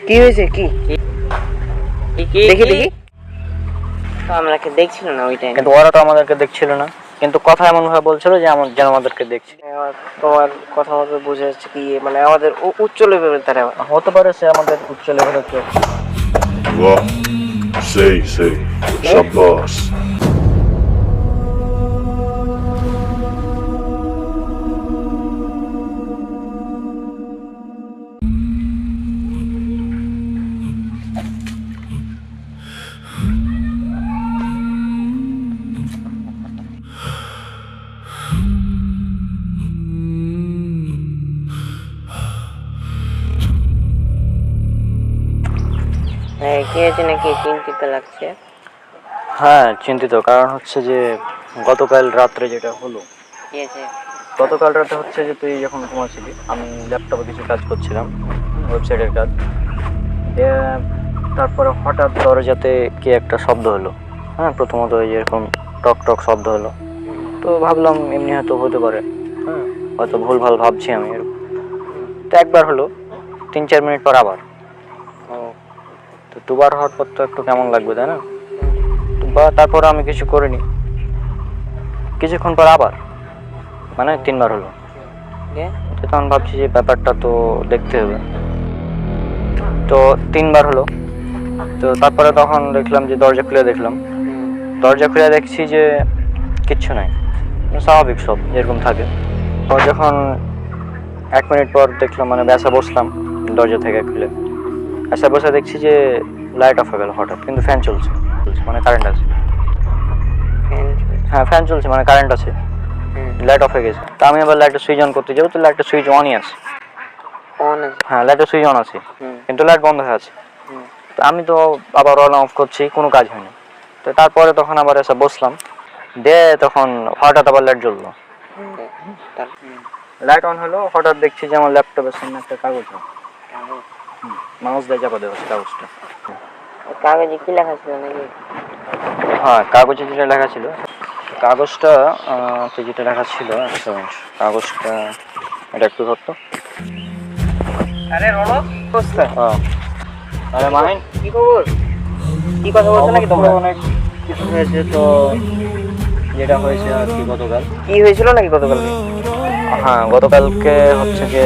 কি হয়েছে? কি দেখি দেখি। আমাকে দেখছিল না ওই টাইমে, কিন্তু ওরা তো আমাদেরকে দেখছিল না, কিন্তু কথা এমন ভাবে বলছিল যে যেন আমাদেরকে দেখছে। তোমার কথা মতো বোঝা যাচ্ছে কি মানে আমাদের উচ্চ লেভেলের তারা। হতে পারে সে আমাদের উচ্চ লেভেলের কেউ। वाह सही सही शाबाश। হ্যাঁ কি হয়েছে নাকি চিন্তিত লাগছে? হ্যাঁ চিন্তিত, কারণ হচ্ছে যে গতকাল রাত্রে যেটা হলো, কি হয়েছে? গতকাল রাতে হচ্ছে যে তুই যখন ঘুমাচ্ছিলি আমি ল্যাপটপে কিছু কাজ করছিলাম, ওয়েবসাইটের কাজ। তারপরে হঠাৎ দরজাতে কি একটা শব্দ হলো। হ্যাঁ, প্রথমত এরকম টক টক শব্দ হলো, তো ভাবলাম এমনি হয়তো হতে পারে, হ্যাঁ হয়তো ভুলভাল ভাবছি আমি এরকম। তো একবার হলো, 3-4 মিনিট পর আবার। তো দুবার হওয়ার পর তো একটু কেমন লাগবে, তাই না? বা তারপর আমি কিছু করিনি, কিছুক্ষণ পর আবার, মানে 3বার হলো। তো তখন ভাবছি যে ব্যাপারটা তো দেখতে হবে, তো 3বার হলো। তো তারপরে তখন দেখলাম যে দরজা খুলে দেখলাম, দরজা খুলে দেখছি যে কিচ্ছু নাই, স্বাভাবিক সব যেরকম থাকে। পর যখন 1 মিনিট পর দেখলাম, মানে ব্যাসা বসলাম দরজা থেকে খুলে, ব্যাসা বসে দেখছি যে লাইট অফ হয়ে গেল হঠাৎ, কিন্তু ফ্যান চলছে, মানে কারেন্ট আছে। হ্যাঁ ফ্যান চলছে মানে কারেন্ট আছে, লাইট অফ হয়ে গেছে। তা আমি আবার লাইটের সুইচ অন করতে যাবো, তো লাইটের সুইচ অনই আছে। হ্যাঁ লাইটের সুইচ অন আছে, কিন্তু লাইট বন্ধ হয়ে আছে। তো আমি তো আবার অন অফ করছি, কোনো কাজ হয়নি। তো তারপরে তখন আবার এসে বসলাম, তখন হঠাৎ আবার লাইট জ্বললো, লাইট অন হলো। হঠাৎ দেখছি যে আমার ল্যাপটপের সামনে একটা কাগজ, মাউস দিয়ে চাপা দেওয়া কাগজটা। কাগজে কি লেখা ছিল নাকি? হ্যাঁ কাগজে যেটা লেখা ছিল, কাগজটা যেটা লেখা ছিল, একটা মিনিট, কাগজটা এটা একটু ধরতো। আরে রণক, হ্যাঁ আরে মাহিন, কি খবর? কি কথা বলছো নাকি তোমরা? অনেক কিছু হয়েছে তো, যেটা হয়েছে আর কি গতকাল। কি হয়েছিল নাকি গতকালকে? হ্যাঁ গতকালকে হচ্ছে যে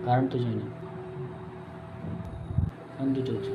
কারেন্ট তো যায় না, ফ্যান তো চলছে।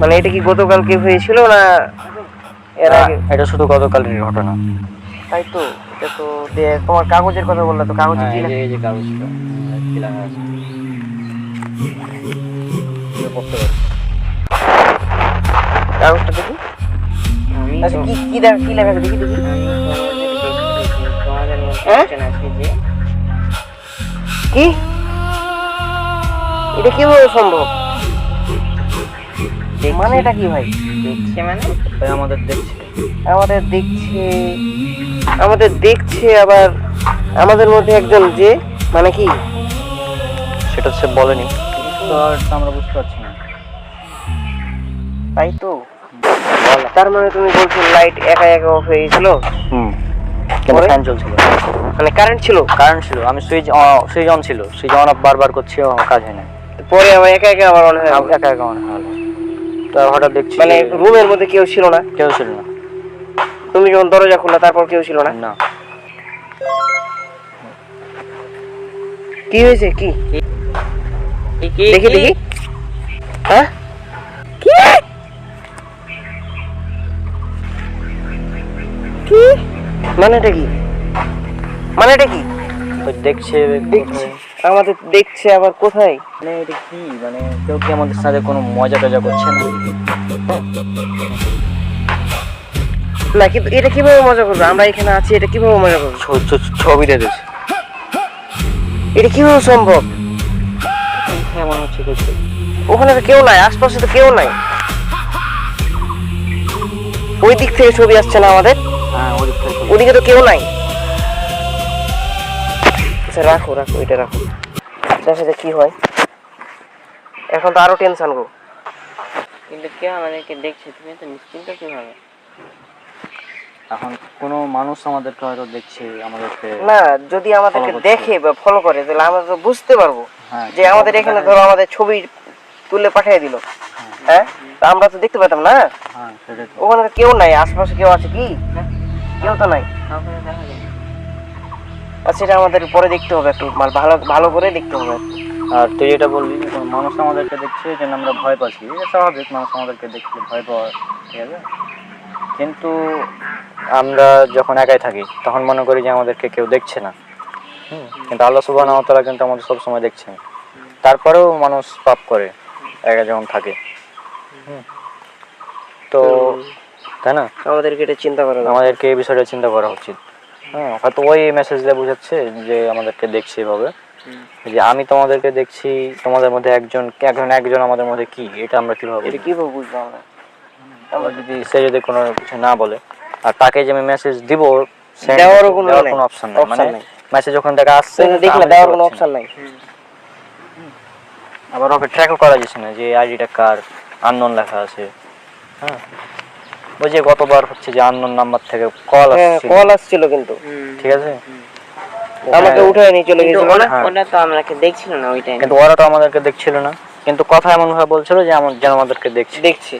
মানে এটা কি গতকালকে হয়েছিল না এর আগে? এটা শুধু গতকালের ঘটনা। তাই তো, এটা তো তোমার কাগজের কথা বললে, তো কাগজে হ্যাঁ, কি এই যে কাগজটা কি লেখা আছে এটা পড়তে পারো। কাগজটা দেখি। আমি আচ্ছা কি কি লেখা, কি লেখা আছে দেখি দেখি। তোমাদের মধ্যে হ্যাঁ? একজন আছে যে কি এটা কিভাবে সম্ভব? মানে এটা কি ভাই? দেখছে মানে তাই আমাদের দেখছে। আমাদের দেখছে, আমাদের দেখছে আবার আমাদের মধ্যে একজন যে, মানে কি সেটা সে বলেনি, তো আর আমরা বুঝতে পারছি না। তাই তো। তার মানে তুমি বলছো লাইট একা একা অফ হয়ে গেছিল? কিন্তু পরে? ফ্যান চলছিল, মানে কারেন্ট ছিল, কারেন্ট ছিল, আমি সুইচ অন ছিল, সুইচ অন অফ বারবার করছি, কাজ হয় না, পরে আবার একা একা আবার অন হয়ে গেল। একা একা অন হলো। তো হঠাৎ দেখছি মানে যে রুমের মধ্যে কেউ ছিল না? কেউ ছিল না। তুমি যখন দরজা খুললা তারপর কেউ ছিল না? না, কি হয়েছে কি কি দেখি দেখি। হ্যাঁ কি কি মানেটা কি, মানেটা কি? ওই দেখছে দেখছে, আমাদের দেখছে আবার কোথায়? মানে এটা কি, মানে কেউ কি আমাদের সাথে কোনো মজা টজা করছে না? না কিন্তু এটা কিভাবে মজা করবে? আমরা এখানে আছি, এটা কিভাবে মজা করবে? ছবি দেখেছে, এটা কিভাবে সম্ভব? হ্যাঁ মনে হচ্ছে কিছু। ওখানে তো কেউ নাই, আশপাশে তো কেউ নাই, ওই দিক থেকে ছবি আসছে না আমাদের, হ্যাঁ ওদিক থেকে ছবি। ওদিকে তো কেউ নাই। আচ্ছা রাখো রাখো, এটা রাখো, দেখা যাক কি হয়। এখন তো আরো টেনশন গো। কিন্তু কেউ আমাদেরকে দেখছে, তুমি তো নিশ্চিন্ত কিভাবে? এখন কোনো মানুষ আমাদেরকে হয়তো দেখছে, আমাদেরকে। না যদি আমাদেরকে Follow করছে। দেখে বা ফলো করে তাহলে আমরা তো বুঝতে পারবো হ্যাঁ, যে আমাদের এখানে ধরো আমাদের ছবি তুলে পাঠিয়ে দিল, হ্যাঁ তা আমরা তো দেখতে পেতাম না। হ্যাঁ সেটাই তো। ওখানে তো কেউ নাই, আশপাশে কেউ আছে কি? কেউ তো নাই। কাউকে দেখা যায় না। আর সেটা আমাদের পরে দেখতে হবে, একটু ভালো ভালো করে দেখতে হবে। আর তুই যেটা বললি যে কোনো মানুষ আমাদেরকে দেখছে যে আমরা ভয় পাচ্ছি, এটা স্বাভাবিক, মানুষ আমাদেরকে দেখলে ভয় পাওয়া, ঠিক আছে। কিন্তু আমরা যখন একাই থাকি তখন মনে করি যে আমাদেরকে কেউ দেখছে না। কিন্তু আল্লাহ সুবহানাহু ওয়া তাআলা কিন্তু আমাদের সবসময় দেখছেন। তারপরেও মানুষ পাপ করে একা যখন থাকে। তো তাই না, আমাদেরকে এটা চিন্তা করা দরকার। আমাদেরকে এই বিষয়টা চিন্তা করা উচিত। হ্যাঁ, হয়তো ওই মেসেজ দিয়ে বোঝাচ্ছে যে আমাদেরকে দেখছে এভাবে, যে আমি তোমাদেরকে দেখছি, তোমাদের মধ্যে একজন আমাদের মধ্যে কি, এটা আমরা কিভাবে এটা কিভাবে বুঝবো আমরা? আমরা যদি সে যদি কোনো কিছু না বলে, আর তাকে যে আমি মেসেজ দিব দেওয়ারও কোনো অপশন নেই, মানে নাই। মেসেজ যখন দেখা আসছে দেখলে আমি দেওয়ার দেখতে কোনো পাচ্ছি অপশন না। নাই। আবার ওকে ট্র্যাকও করা যাচ্ছে না যে আইডিটা কার, আননোন লেখা আছে। হ্যাঁ, ওই যে গতবার হচ্ছে যে আননোন নাম্বার থেকে কল হ্যাঁ আসছে, কল আসছিল কিন্তু, ঠিক আছে, আমাকে উঠায় নিয়ে চলে কিন্তু গেছিল না। ওটা তো আমাকে দেখছিল না ওই টাইমে। কিন্তু ওরা তো আমাদেরকে দেখছিল না, কিন্তু কথা এমন ভাবে বলছিল যে যেন আমাদেরকে দেখছে। দেখছে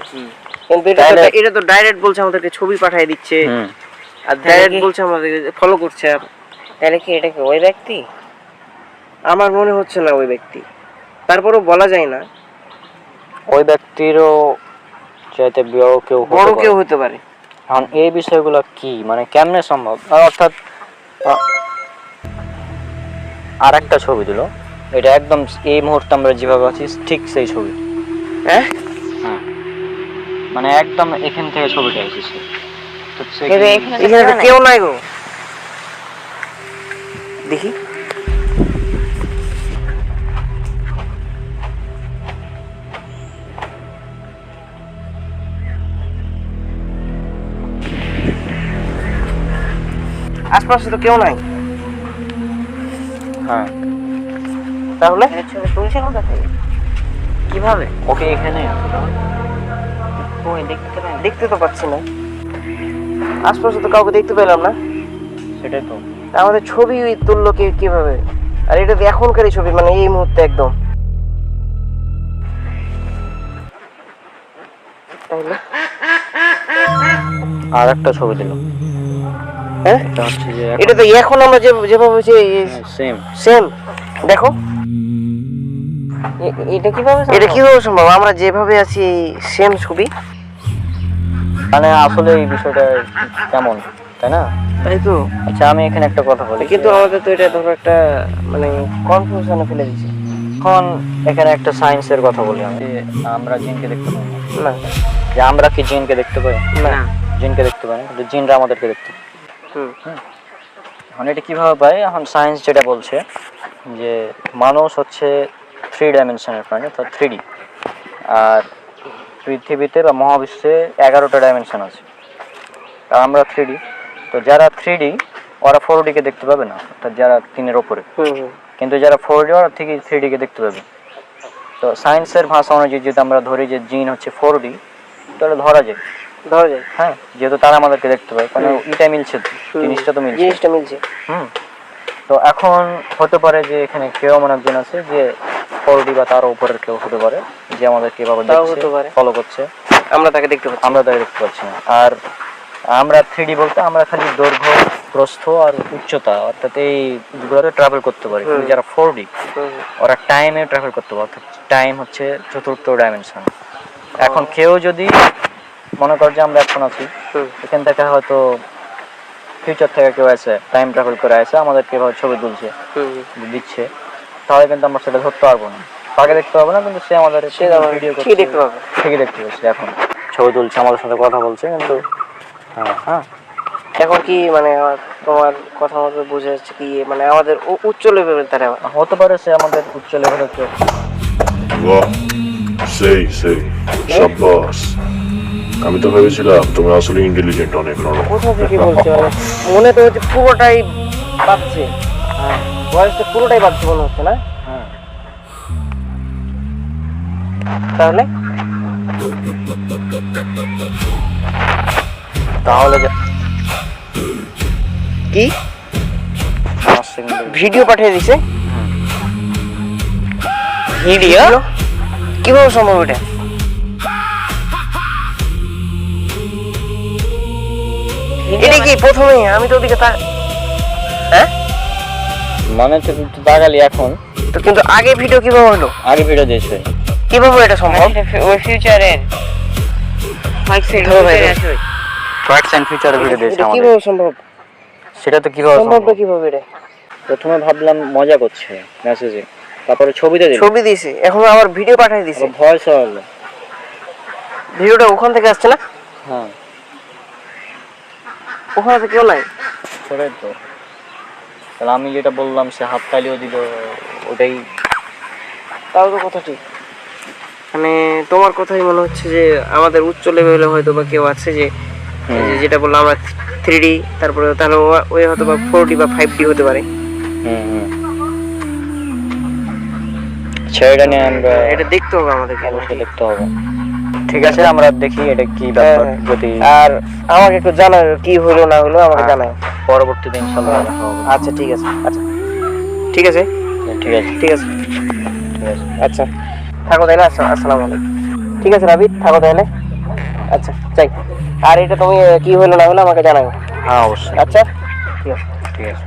কিন্তু এটা তো ডাইরেক্ট বলছে আমাদেরকে ছবি পাঠিয়ে দিচ্ছে, আর ডাইরেক্ট বলছে আমাদেরকে ফলো করছে। আর তাহলে কি এটা কি ওই ব্যক্তি? আমার মনে হচ্ছে না ওই ব্যক্তি, তারপরেও বলা যায় না, ওই ব্যক্তিরও চাইতে বড় কেউ হতে পারে। এখন এই বিষয়গুলো কি, মানে কেমনে সম্ভব? অর্থাৎ আর একটা ছবি দিল, এটা একদম এই মুহূর্তে আমরা যেভাবে আছি ঠিক সেই ছবি। হ্যাঁ হ্যাঁ, মানে একদম এখান থেকে ছবিটা এসেছে। তো কিন্তু এখানে তো এখানে তো কেউ নাই। কেউ নাই গো, দেখি আশপাশে তো কেউ নাই। হ্যাঁ, তাহলে এর ছবি তুলছে কোথা থেকে? কিভাবে? ওকে এখানে কই দেখতে পাই না। দেখতে তো পাচ্ছি না, আশপাশে তো কাউকে দেখতে পেলাম না। সেটাই তো। আমাদের ছবি তুললো কিভাবে? আর এটা তো এখনকারই ছবি, মানে এই মুহূর্তে একদম। তাহলে আর একটা ছবি দিল, হ্যাঁ এটা হচ্ছে যে এটা তো এখন আমরা যেভাবে সেম। সেম দেখো, এটা কিভাবে এটা কিভাবে সম্ভব? আমরা যেভাবে আছি সেম ছবি। মানে আসলে এই বিষয়টা কেমন, তাই না? তাই তো। আচ্ছা আমি এখানে একটা কথা বলি, কিন্তু আমাদের তো এটা ধরো একটা মানে কনফিউশনে ফেলে দিচ্ছে। এখন এখানে একটা সায়েন্সের কথা বলি আমি, যে আমরা জিনকে দেখতে পাই না, না যে আমরা কি জিনকে দেখতে পাই? না। জিনকে দেখতে পাই না, কিন্তু জিনরা আমাদেরকে দেখতে পায়। হুম এখন এটা কিভাবে পাই? এখন সায়েন্স যেটা বলছে যে মানুষ হচ্ছে 3 ডাইমেনশনের প্রাণী, অর্থাৎ 3D। আর পৃথিবীতে বা মহাবিশ্বে 11টা ডাইমেনশন আছে, আর আমরা 3D। তো যারা 3D ওরা 4Dকে দেখতে পাবে না, অর্থাৎ যারা 3-এর ওপরে। কিন্তু যারা 4D ওরা থেকে 3Dকে দেখতে পাবে। তো সায়েন্সের ভাষা অনুযায়ী যদি আমরা ধরি যে জিন হচ্ছে 4D, তাহলে ধরা যায়। হ্যাঁ, যেহেতু তারা আমাদেরকে দেখতে পায়, কারণ এটা মিলছে তো, জিনিসটা তো মিলছে। জিনিসটা মিলছে। তো এখন হতে পারে যে এখানে কেউ এমন একজন আছে যে 4D বা তার উপরের কেউ হতে পারে, যে আমাদেরকে এভাবে দেখছে, ফলো করছে, আমরা তাকে দেখতে পাচ্ছি। আমরা তাকে দেখতে পাচ্ছি না। আর আমরা 3D বলতে আমরা খালি দৈর্ঘ্য, প্রস্থ আর উচ্চতা, অর্থাৎ এই দুটোতে ট্রাভেল করতে পারি। কিন্তু যারা 4D ওরা টাইমে ট্রাভেল করতে পারে, অর্থাৎ টাইম হচ্ছে 4র্থ ডাইমেনশন। এখন কেউ যদি মনে কর যে আমরা এখন আছি, এখান থেকে হয়তো ফিউচার থেকে কেউ আছে, টাইম ট্রাভেল করে আসে, আমাদেরকে এভাবে ছবি তুলছে, দিচ্ছে, তাহলে কিন্তু আমরা সেটা ধরতে পারবো না, তাকে দেখতে পাবো না, কিন্তু সে আমাদের ভিডিও করছে, দেখতে পাবে, ঠিকই দেখতে পাচ্ছে। এখন ছবি তুলছে, আমাদের সাথে কথা বলছে, কিন্তু হ্যাঁ এখন কি মানে তোমার কথা মতো বোঝা যাচ্ছে কি মানে আমাদের উচ্চ লেভেলের তারা হতে পারে, সে আমাদের উচ্চ লেভেলের কেউ। বাহ, সেই সেই শাবাশ। আমি তো ভেবেছিলাম তুমি আসলে ইন্টেলিজেন্ট অনেক। কোথা থেকে বলছে মানে মনে তো হচ্ছে পুরোটাই পাচ্ছে। হ্যাঁ, বয়সটা পুরোটাই পাচ্ছে মনে হচ্ছে না? হ্যাঁ, তাহলে তাহলে কি ভিডিও পাঠিয়ে দিছে? ভিডিও কিভাবে সম্ভব এটা? এটা কি প্রথমে আমি তো ওদিকে হ্যাঁ মানে দাগালি এখন তো, কিন্তু আগে ভিডিও কিভাবে হলো? আগে ভিডিও দিয়েছে, কিভাবে এটা সম্ভব? ওই ফিউচারের ফ্যাক্টস এন্ড ফিউচারে ভিডিও দিয়েছে আমাদের। কিভাবে সম্ভব? সেটা তো কিভাবে সম্ভবটা সম্ভব? কিভাবে এটা? প্রথমে ভাবলাম মজা করছে মেসেজে, তারপরে ছবিতে দিল, ছবি দিয়েছে, এখন আবার ভিডিও পাঠিয়ে দিয়েছে। ভয়েস হলো, ভিডিওটা ওখান থেকে আসছে না? হ্যাঁ ওখানে তো কেউ নাই। সেটাই তো। তাহলে আমি যেটা বললাম সে হাত তালিও দিল, ওটাই। তাও তো কথা ঠিক। মানে তোমার কথাই মনে হচ্ছে যে আমাদের উচ্চ লেভেলে হয়তো বা কেউ আছে যে যেটা বললাম আমরা 3D, তারপরে তাহলে ওই হয়তো বা 4D বা 5D হতে পারে। সেটা নিয়ে আমরা এটা দেখতে হবে আমাদেরকে, অবশ্যই দেখতে হবে। ঠিক আছে, আমরা দেখি এটা কি ব্যাপার। যদি আর আমাকে একটু জানাও কি হলো না হলো, আমাকে জানাও পরবর্তীতে ইনশাআল্লাহ দেখা হবে। আচ্ছা ঠিক আছে। আচ্ছা ঠিক আছে, ঠিক আছে, ঠিক আছে, ঠিক আছে। আচ্ছা থাকো তাইলে। আসসালামু আলাইকুম। ঠিক আছে রাবি, থাকো তাইলে। আচ্ছা যাই। আর এটা তুমি কি হলো না হলো আমাকে জানাও। হ্যাঁ অবশ্যই। আচ্ছা ঠিক আছে, ঠিক আছে।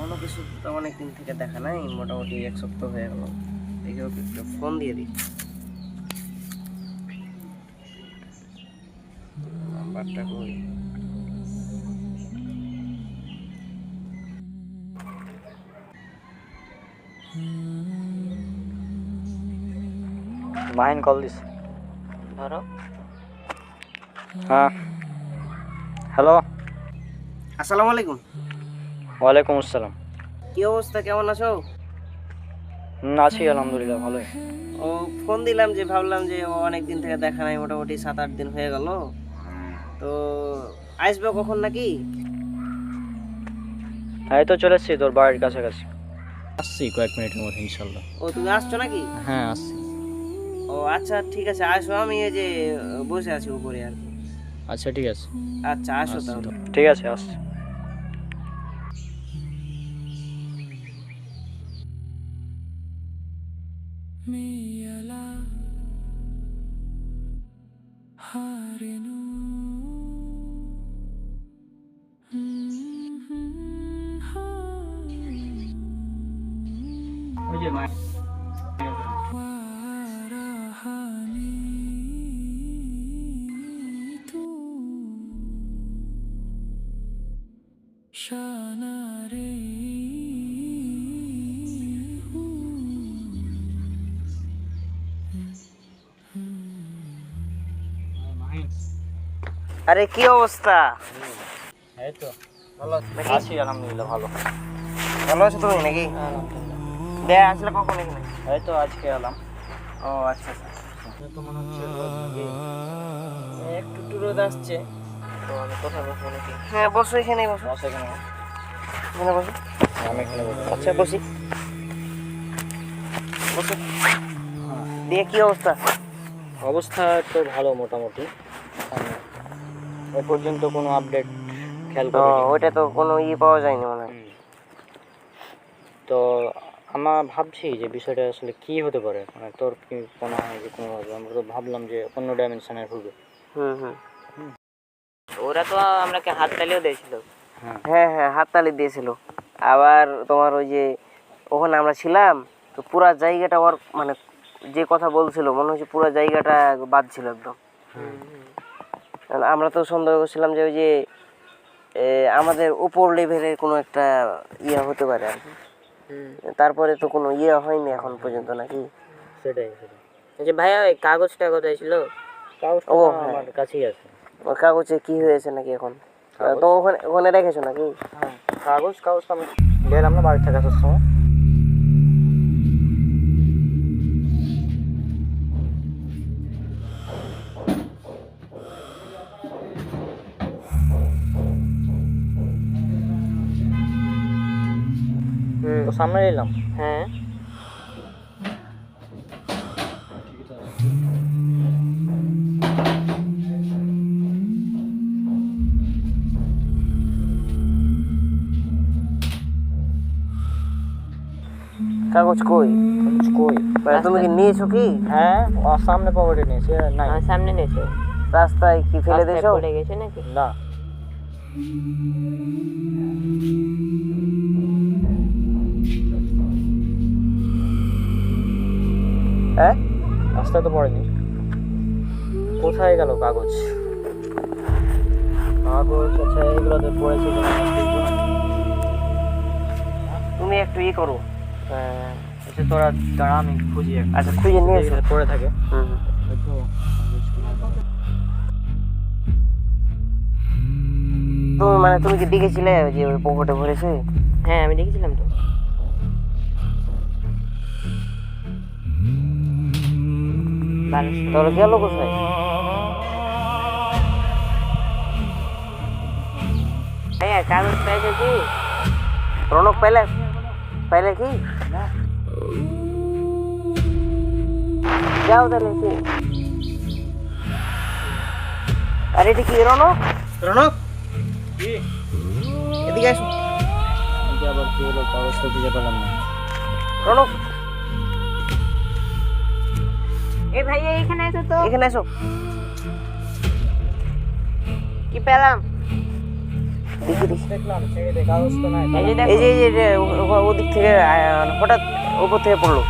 অন্য কিছু তো অনেকদিন থেকে দেখা নাই, মোটামুটি 1 সপ্তাহ হয়ে গেল। দেখি ওকে একটু ফোন দিয়ে দিই। নাম্বারটা কই? মাহিন কল দিস, ধরো। হ্যাঁ হ্যালো, আসসালামু আলাইকুম। ওয়ালাইকুম আসসালাম। কি অবস্থা, কেমন আছো? আছি আলহামদুলিল্লাহ, ভালোই। ও ফোন দিলাম যে ভাবলাম যে অনেকদিন থেকে দেখা নাই, মোটামুটি 7-8 দিন হয়ে গেল। তো আসবে কখন নাকি? এই তো চলে এসছি তোর বাড়ির কাছাকাছি, আসছি কয়েক মিনিটের মধ্যে ইনশাল্লাহ। ও তুমি আসছো নাকি? হ্যাঁ আসছি। ও আচ্ছা ঠিক আছে, আসো। আমি এই যে বসে আছি উপরে আর কি। আচ্ছা ঠিক আছে। আচ্ছা আসো তাহলে। ঠিক আছে, আসছি। আরে কি অবস্থা? এই তো ভালো আছো নাকি? আছি আলহামদুলিল্লাহ ভালো। ভালো আছো তুমি নাকি? দে আসলে কখন এখানে? এই তো আজকে এলাম। ও আচ্ছা আচ্ছা। তো মনে হচ্ছে একটু রোদ আসছে। তো আমি কোথায় বসবো নাকি? হ্যাঁ বসো, এখানেই বসো। বসে এখানে বস। এখানে বসো। আমি এখানে বসবো। আচ্ছা বসি। বসো। দিয়ে কি অবস্থা? অবস্থা তো ভালো মোটামুটি। এ পর্যন্ত কোনো আপডেট খেয়াল ও করিনি। ওইটা তো কোনো পাওয়া যায়নি মনে হয়। তো আমরা ভাবছি যে বিষয়টা আসলে কি হতে পারে, মানে তোর কি মনে হয় যে কোনোভাবে আমরা তো ভাবলাম যে অন্য ডাইমেনশনের হবে। হুম। ওরা তো আমরাকে হাত তালিও দিয়েছিল। হ্যাঁ হ্যাঁ হ্যাঁ হাততালি দিয়েছিল। আবার তোমার ওই যে ওখানে আমরা ছিলাম, তো পুরা জায়গাটা ওর মানে যে কথা বলছিল মনে হচ্ছে পুরা জায়গাটা বাদ ছিল একদম। কারণ আমরা তো সন্দেহ করছিলাম যে ওই যে আমাদের উপর লেভেলের কোনো একটা ইয়ে হতে পারে আর কি। তারপরে তো কোনো ইয়ে হয়নি এখন পর্যন্ত নাকি? সেটাই। যে ভাইয়া ওই কাগজটা কোথায় ছিল? কাগজটা ও, তো হ্যাঁ। আমার কাছেই আছে। ওই কাগজে কি হয়েছে নাকি এখন? কাগজ? তো ওখানে ওখানে রেখেছো নাকি? হ্যাঁ কাগজ তো আমি গেলাম না বাড়ি থেকে আসার সময়। তো সামনে এলাম। হ্যাঁ কাগজ কই? কাগজ কই? মানে তুমি কি নিয়েছো কি? হ্যাঁ ওর সামনে পকেটে নিয়েছি, নাই। আমার সামনে নেছে। রাস্তায় কি ফেলে রাস্তায় দিয়েছো? পড়ে গেছে নাকি? না হ্যাঁ রাস্তায় তো পড়েনি। কোথায় গেল কাগজ? আচ্ছা এগুলোতে পড়েছে কিনা আমি দেখবো না। তুমি একটু ই করো। আচ্ছা তোরা দাঁড়া আমি খুঁজি একটা। আচ্ছা খুঁজে নিয়ে এসো। এখানে পড়ে থাকে। তুমি মানে তুমি কি দেখেছিলে যে ওই পকেটে ভরেছে? হ্যাঁ আমি দেখেছিলাম তো। ভালো ছিল। তাহলে গেল কোথায়? ভাইয়া কাগজ পেয়েছে কি? রনক পাইলে পাইলে কি? যাও তাহলে কি? আরে এটা কি রনক? রনক কি? এদিকে আসো। আবার কি হলো? কাগজ তো খুঁজে পেলাম না। রনক এ ভাইয়া এখানে এসো তো। এখানে এসো। কি পেলাম? দেখি দেখি। দেখলাম ছেড়ে দে, কাগজ তো নাই। এই যে দেখো। এই যে এই যে ওদিক থেকে হঠাৎ উপর থেকে পড়লো।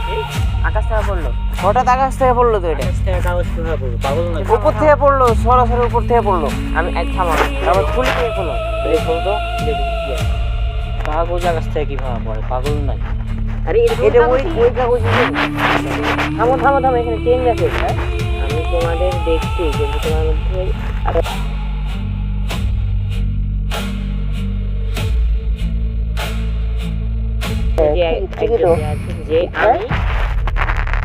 আকাশ থেকে পড়লো। হঠাৎ আকাশ থেকে পড়লো তো এটা। কাগজ থেকে কাগজ কোথায় পড়লো? পাগল নাকি? উপর থেকে পড়লো, সরাসরি উপর থেকে পড়লো। আমি এক থামো। আবার খুলে দিয়ে খোলো। এই খোল তো, দেখি কি আছে। কাগজ আকাশ থেকে কিভাবে পড়ে? পাগল নাই। আরে এরকম এটা কাগজ ওই কি? ওই কাগজ। থামো থামো থামো, এখানে চেঞ্জ আছে। হ্যাঁ আমি তোমাদের দেখছি কিন্তু তোমার মধ্যে আরে যে ঠিকই তো। যে আমি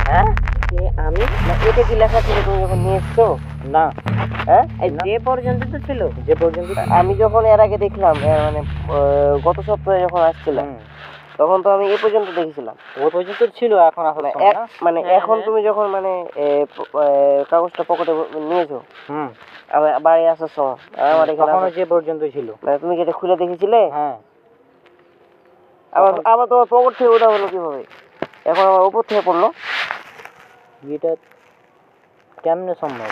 হ্যাঁ যে আমি না, এটা কি লেখা ছিল তুমি যখন নিয়ে এসছো? না হ্যাঁ এই যে পর্যন্ত তো ছিল। যে পর্যন্ত আমি যখন এর আগে দেখলাম মানে গত সপ্তাহে যখন আসছিলাম তখন তো আমি এ পর্যন্ত দেখেছিলাম। ওই পর্যন্ত ছিল, এখন আসলে মানে হ্যাঁ, এখন হ্যাঁ। তুমি যখন মানে কাগজটা পকেটে নিয়েছো হুম আমার বাড়ি আসার সময় আমার এখানে তখন আসার- যে পর্যন্ত ছিল। মানে তুমি কি এটা খুলে দেখেছিলে? হ্যাঁ আবার আবার তোমার পকেট থেকে ওটা হলো কিভাবে? এখন আমার উপর থেকে পড়লো। এটা কেমনে সম্ভব?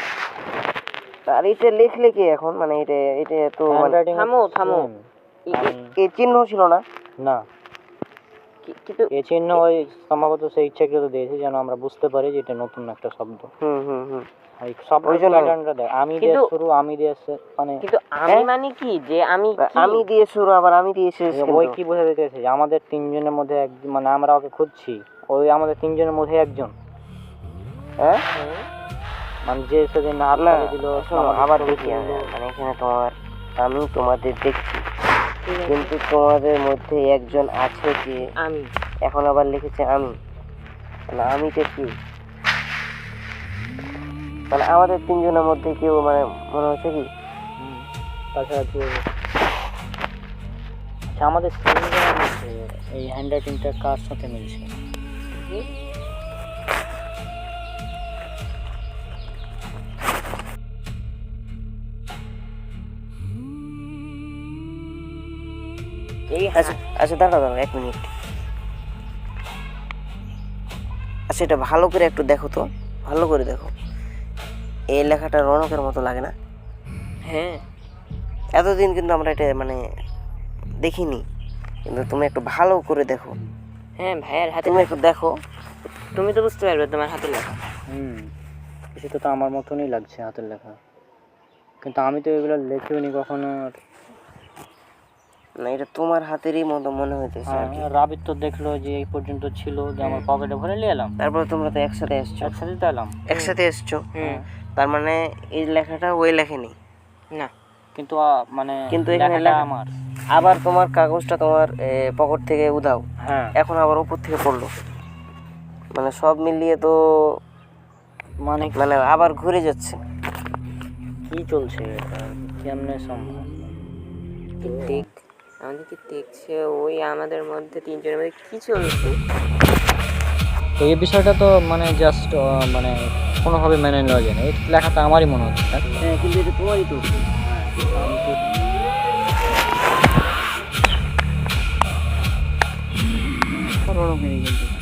আর এটা লিখলে কি এখন মানে এটা এটা তো মানে হ্যান্ডরাইটিং থামো, থামো। এই চিহ্ন ছিল না। না কিন্তু এই চিহ্ন ওই সম্ভবত সেই ইচ্ছাকৃত দিয়েছে যেন আমরা বুঝতে পারি যে এটা নতুন একটা শব্দ। হুম এই সব ওই জন্য। প্যাটার্নটা দেখ, আমি দিয়ে কিন্তু- শুরু, আমি দিয়ে মানে কিন্তু আমি হ্যাঁ? মানে কি যে আমি কি? আমি দিয়ে শুরু আবার আমি দিয়ে শেষ ওই কিন্তু। কি বোঝাতে চেয়েছে যে আমাদের তিনজনের মধ্যে একজন, মানে আমরা ওকে খুঁজছি, ওই আমাদের তিনজনের মধ্যে একজন। হ্যাঁ মানে যে সেদিন হাত না তালি দিল শোনো, আবার দেখি আমি, মানে এখানে আমি তোমাদের দেখছি, কিন্তু তোমাদের মধ্যে একজন আছে যে আমি এখন আবার লিখেছে আমি, মানে আমিটা কি? মানে আমাদের তিনজনের মধ্যে কেউ মানে মনে হচ্ছে কি? তাছাড়া কেউ আচ্ছা আমাদের তিনজনের মধ্যে এই হ্যান্ড রাইটিংটা কার সাথে মিলছে? এই আচ্ছা আচ্ছা, দাঁড়াও 1 মিনিট। আচ্ছা এটা ভালো করে একটু দেখো তো, ভালো করে দেখো, এই লেখাটা রনকের মতো লাগে না? হ্যাঁ এতদিন কিন্তু আমরা এটা মানে দেখিনি, কিন্তু তুমি একটু ভালো করে দেখো, হ্যাঁ ভাইয়ের হাতে, তুমি একটু দেখো। তুমি তো বুঝতে পারবে তোমার হাতে লেখা। কিছুটা তো আমার মতনই লাগছে হাতের লেখা, কিন্তু আমি তো এগুলো লিখিওনি কখনো। না এটা তোমার হাতেরই মতো মনে হইতেছে আর কি। রাবির তো দেখলো যে এই পর্যন্ত ছিল, যে আমার পকেটে ভরে নিয়ে এলাম, তারপরে তোমরা তো একসাথে এসছো, একসাথে তো এলাম। একসাথে এসছো, হুম তার মানে এই লেখাটা ওই লেখেনি, না কিন্তু মানে কিন্তু এখানে লেখাটা লেখা আমার। আবার তোমার কাগজটা তোমার পকেট থেকে উধাও, হ্যাঁ এখন আবার উপর থেকে পড়লো, মানে সব মিলিয়ে তো মানে মানে আবার ঘুরে যাচ্ছে। কি চলছে এটা, কেমনে সম্ভব? কি দেখ, আমাদের কি দেখছে ওই আমাদের মধ্যে তিনজনের মধ্যে কি চলছে? তো এই বিষয়টা তো মানে জাস্ট মানে কোনোভাবে মেনে নেওয়া যায় না। এই লেখাটা আমারই মনে হচ্ছে। হ্যাঁ কিন্তু এটা তোমারই তো।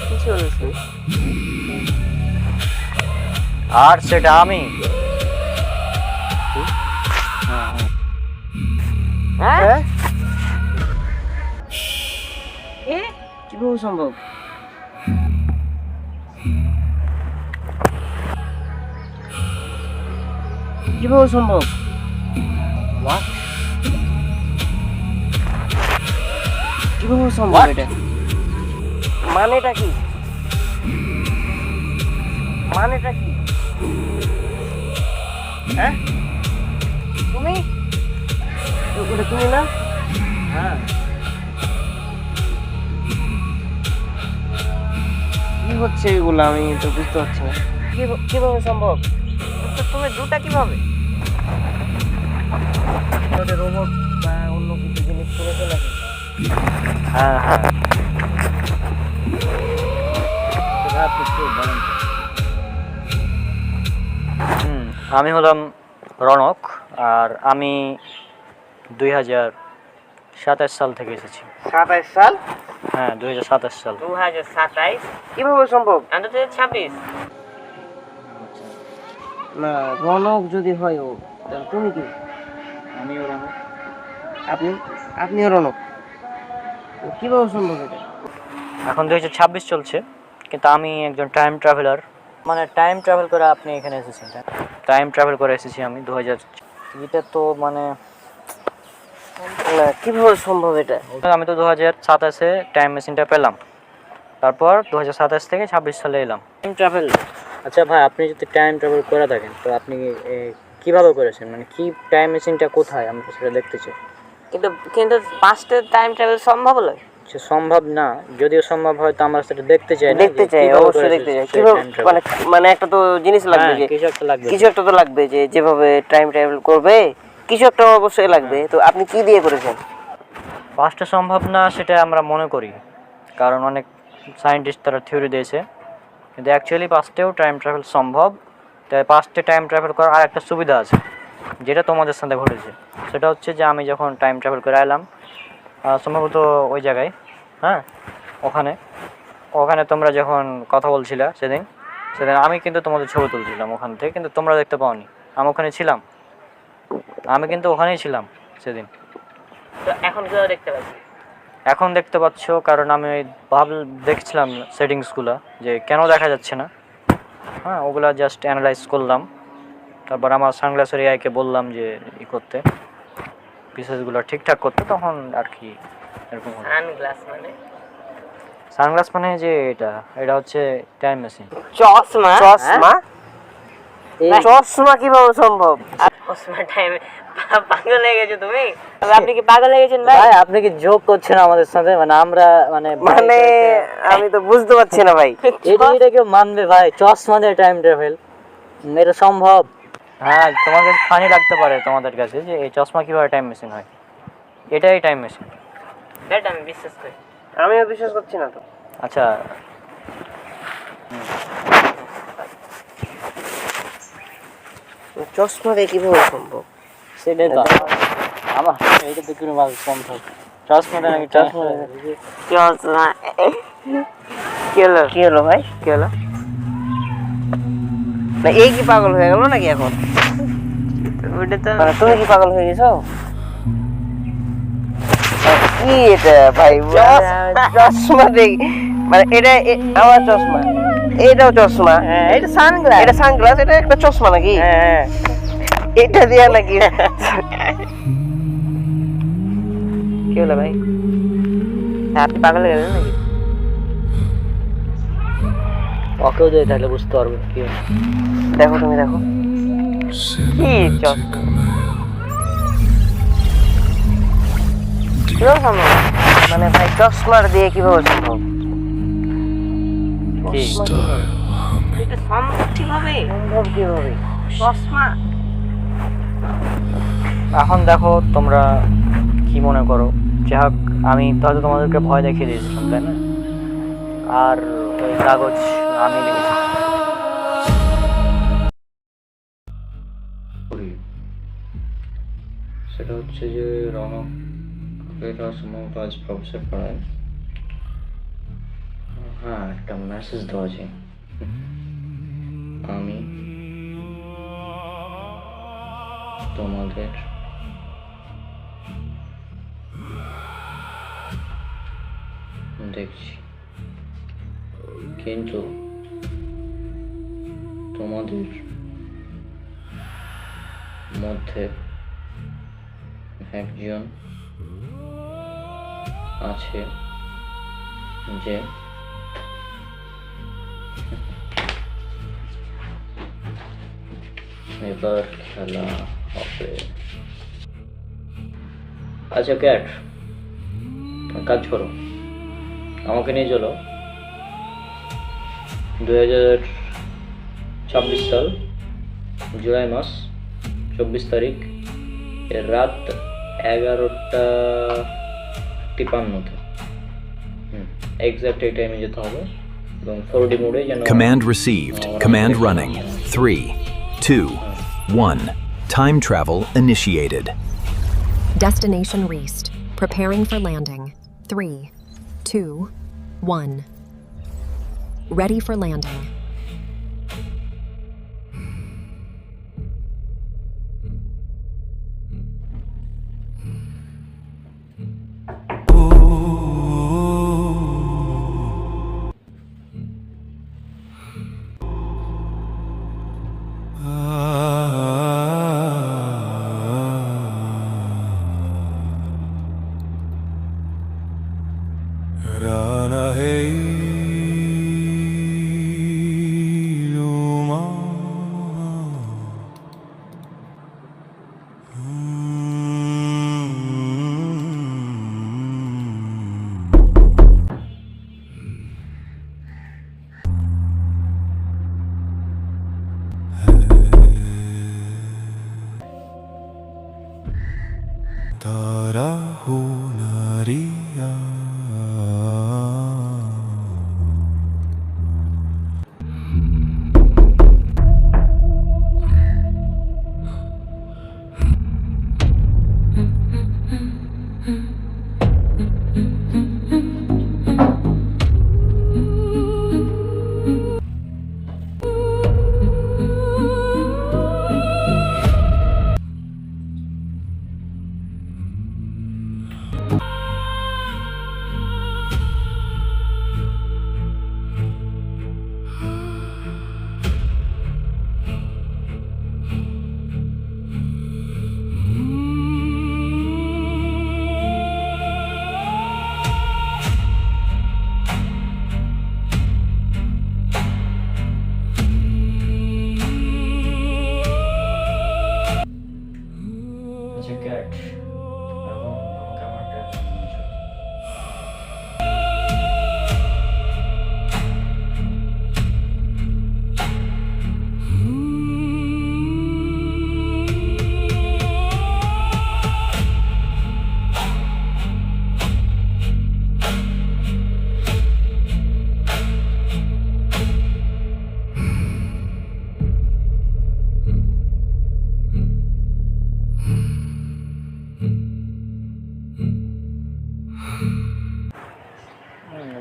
কি চলছে? আর সেটা আমি হ্যাঁ হ্যাঁ এ কিভাবে সম্ভব? কিভাবে সম্ভব? কিভাবে সম্ভব এটা? মানেটা কি? মানেটা কি? হ্যাঁ তুমি, ওটা তুমি না? হ্যাঁ কি হচ্ছে এগুলো আমি তো বুঝতে পারছি না, কিভাবে সম্ভব? তো তুমি দুটা কিভাবে? রোবট বা অন্য কিছু জিনিস করেছে নাকি? হ্যাঁ হ্যাঁ আমি হলাম রনক, আর আমি 2027 সাল থেকে এসেছি। 27 সাল? হ্যাঁ 2027 সাল। 2027? কিভাবে সম্ভব? আমি তো 26। না রনক যদি হয় ও, তাহলে তুমি কি? আমিও রনক। আপনিও রনক, তো কিভাবে সম্ভব এটা? এখন 2026 চলছে, কিন্তু আমি একজন টাইম ট্রাভেলার। মানে টাইম ট্রাভেল করে আপনি এখানে এসেছেন? টাইম ট্রাভেল করে এসেছি আমি 2000। এটা তো মানে না কিভাবে সম্ভব এটা? আমি তো 2027-এ টাইম মেশিনটা পেলাম, তারপর 2027 থেকে 26 সালে এলাম। Time travel? আচ্ছা ভাই, আপনি যদি টাইম ট্রাভেল করে থাকেন তো আপনি কিভাবে করেছেন? মানে কি টাইম মেশিনটা কোথায়, আমি তো সেটা দেখতে চাই। কিন্তু কিন্তু পাঁচটা টাইম ট্রাভেল সম্ভব হলো? সে সম্ভব না, যদিও সম্ভব হয় তো আমরা সেটা দেখতে চাই না, দেখতে যে চাই, কিভাবে অবশ্যই করেছে দেখতে চাই। সে কিভাবে time travel। মানে মানে একটা তো জিনিস লাগবে, হ্যাঁ, যে কিছু একটা লাগবে। কিছু একটা তো লাগবে, যে যেভাবে টাইম ট্রাভেল করবে কিছু একটা অবশ্যই লাগবে, তো আপনি কি দিয়ে করেছেন? পাঁচটা সম্ভব না সেটা আমরা মনে করি, কারণ অনেক সায়েন্টিস্ট তারা থিওরি দিয়েছে, কিন্তু অ্যাকচুয়ালি পাঁচটাও টাইম ট্রাভেল সম্ভব। তাই পাঁচটা টাইম ট্রাভেল করার আর একটা সুবিধা আছে, যেটা তোমাদের সাথে ঘটেছে। সেটা হচ্ছে যে আমি যখন টাইম ট্রাভেল করে এলাম সম্ভবত ওই জায়গায়, হ্যাঁ ওখানে তোমরা যখন কথা বলছিলে সেদিন আমি কিন্তু তোমাদের ছবি তুলছিলাম ওখান থেকে, কিন্তু তোমরা দেখতে পাওনি। আমি ওখানে ছিলাম, আমি কিন্তু ওখানেই ছিলাম সেদিন। তো এখন কিভাবে দেখতে পাচ্ছি? এখন দেখতে পাচ্ছ কারণ আমি দেখছিলাম সেটিংসগুলো যে কেন দেখা যাচ্ছে না। হ্যাঁ, ওগুলা জাস্ট অ্যানালাইজ করলাম, তারপর আমার সানগ্লাসের এআইকে বললাম যে করতে পিসেসগুলো ঠিকঠাক করতে, তখন আর কি এরকম হলো। সানগ্লাস মানে সানগ্লাস মানে যে এটা হচ্ছে টাইম মেশিন। চশমা? চশমা? চশমা কিভাবে সম্ভব? চশমা টাইমে পাগল হয়ে গেছো তুমি? আপনি কি পাগল হয়ে গেছেন ভাই? ভাই আপনি কি যোগ করছেন আমাদের সাথে? মানে আমরা মানে মানে আমি তো বুঝতে পারছি না ভাই। এটা কেউ মানবে ভাই? চশমা দিয়ে টাইম ট্রাভেল এটা সম্ভব? হ্যাঁ, তোমার কাছে ফানি লাগতে পারে তোমাদের কাছে যে এই চশমা কিভাবে টাইম মেশিন হয়। এটাই টাইম মেশিন। এটা আমি বিশ্বাস করি। আমিও বিশ্বাস করছি না তো। আচ্ছা, চশমা দিয়ে কিভাবে সম্ভব? সেটাই তো আমার এইটা তো কোনো ভাবে সম্ভব। চশমাটা নাকি চশমা চশমা কি হলো ভাই? কি হলো? না এই কি পাগল হয়ে গেল নাকি এখন? ওটা তো মানে তুমি কি পাগল হয়ে গেছো? কি এটা ভাই? চশমা দেখ, মানে এটা আমার চশমা, এটাও চশমা, এটা সানগ্লাস। এটা সানগ্লাস, এটা একটা চশমা নাকি? হ্যাঁ এটা দিয়া নাকি? কি হলো ভাই? আপনি পাগল হয়ে গেলেন নাকি? ওকেও যদি তাহলে বুঝতে পারবো কি দেখো তুমি দেখো কি চশমা? কিভাবে সম্ভব? মানে ভাই চশমার দিয়ে কিভাবে সম্ভব? কি এটা সম্ভব কিভাবে? সম্ভব কিভাবে? চশমা এখন দেখো তোমরা কি মনে করো। যাই হোক, আমি তাহলে তোমাদেরকে ভয় দেখিয়ে দিয়েছিলাম, তাই না? আর ওই কাগজ আমি লিখেছি। সেটা হচ্ছে যে রনক সম্ভবত আজ প্রফেসর পড়ায়। হ্যাঁ, একটা মেসেজ দেওয়া আছে। আমি তোমাদের দেখছি, কিন্তু তোমাদের মধ্যে একজন আছে যে এবার খেলা হবে। আচ্ছা ক্যাট, কাজ করো, আমাকে নিয়ে চলো 2026 সাল জুলাই মাস 24 তারিখ এর রাত 11:53 এক্সাক্ট এই টাইমে যেতে হবে এবং 4D মোডে যেন। Command received. Command running. 3, 2, 1. Time travel initiated. Destination reached. Preparing for landing. 3, 2, 1. Ready for landing.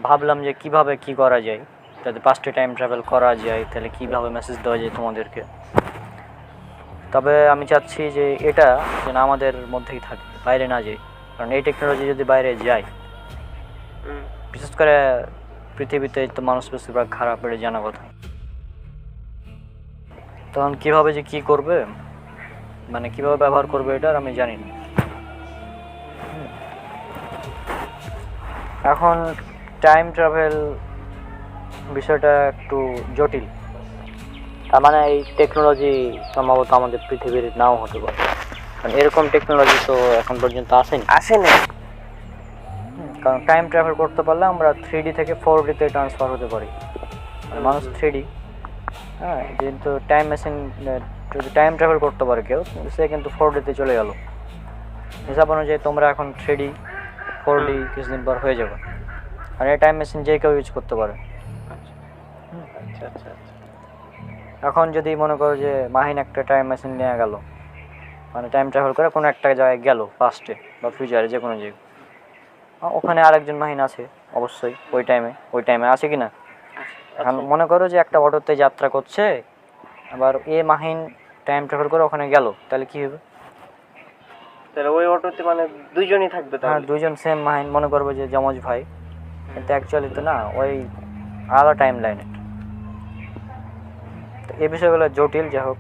ভাবলাম যে কিভাবে কি করা যায়, যাতে পাস্টে টাইম ট্রাভেল করা যায় তাহলে কিভাবে মেসেজ দেওয়া যায় তোমাদেরকে। তবে আমি চাচ্ছি যে এটা যেন আমাদের মধ্যেই থাকে, বাইরে না যায়, কারণ এই টেকনোলজি যদি বাইরে যায়, বিশেষ করে পৃথিবীতে তো মানুষ বেশিরভাগ খারাপ, এটা জানা কথা। তখন কীভাবে যে কী করবে, মানে কীভাবে ব্যবহার করবে এটার আমি জানি না। এখন টাইম ট্রাভেল বিষয়টা একটু জটিল, তার মানে এই টেকনোলজি সম্ভবত আমাদের পৃথিবীর নাও হতে পারে, কারণ এরকম টেকনোলজি তো এখন পর্যন্ত আসেনি। কারণ টাইম ট্রাভেল করতে পারলে আমরা 3D থেকে 4Dতে ট্রান্সফার হতে পারি। মানে মানুষ 3D, হ্যাঁ, কিন্তু টাইম মেশিন যদি টাইম ট্রাভেল করতে পারে কেউ, সে কিন্তু 4Dতে চলে গেল। হিসাব অনুযায়ী তোমরা এখন 3D 4D কিছুদিন পর হয়ে যাবে, আর এই টাইম মেশিন যে কেউ ইউজ করতে পারে। এখন যদি মনে করো যে মাহিন একটা টাইম মেশিন নিয়ে গেল, মানে টাইম ট্রাভেল করে কোনো একটা জায়গায় গেল, পাস্টে বা ফিউচারে, যে কোনো জায়গায়, ওখানে আরেকজন মাহিন আছে অবশ্যই ওই টাইমে আছে কি না। এখন মনে করো যে একটা অটোতে যাত্রা করছে, আবার এ মাহিন টাইম ট্রাভেল করে ওখানে গেল, তাহলে কি হবে? তাহলে ওই অটোতে মানে দুইজনই থাকবে। হ্যাঁ, দুইজন সেম মাহিন, মনে করবো যে যমজ ভাই, কিন্তু অ্যাকচুয়ালি তো না, ওই আলাদা টাইম লাইনে। তো এই বিষয়গুলো জটিল। যাই হোক,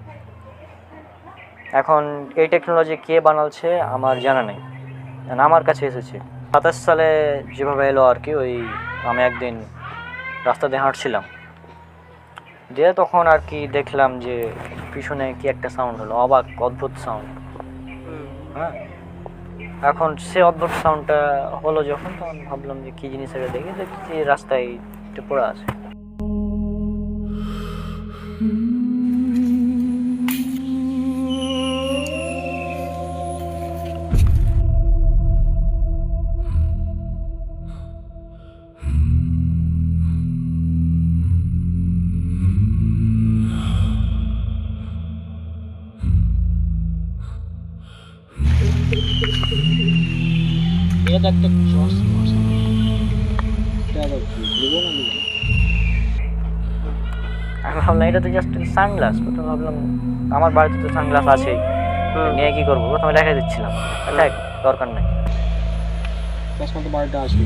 এখন এই টেকনোলজি কে বানাচ্ছে আমার জানা নেই, আমার কাছে এসেছে 27 সালে যেভাবে এলো আর কি। ওই আমি একদিন রাস্তা দিয়ে হাঁটছিলাম, দিয়ে তখন আর কি দেখলাম যে পিছনে কি একটা সাউন্ড হলো, অদ্ভুত সাউন্ড। হ্যাঁ, এখন সে অদ্ভুত সাউন্ডটা হলো যখন, তখন ভাবলাম যে কী জিনিস এটা, দেখি যে রাস্তায় পড়ে আছে। আমি ভাবলাম এটা তো জাস্ট সানগ্লাস, তো ভাবলাম আমার বাড়িতে তো সানগ্লাস আছেই, নিয়ে কী করবো, প্রথমে রেখে দিচ্ছিলাম, দেখ দরকার নেই। বাড়িটা আসবে,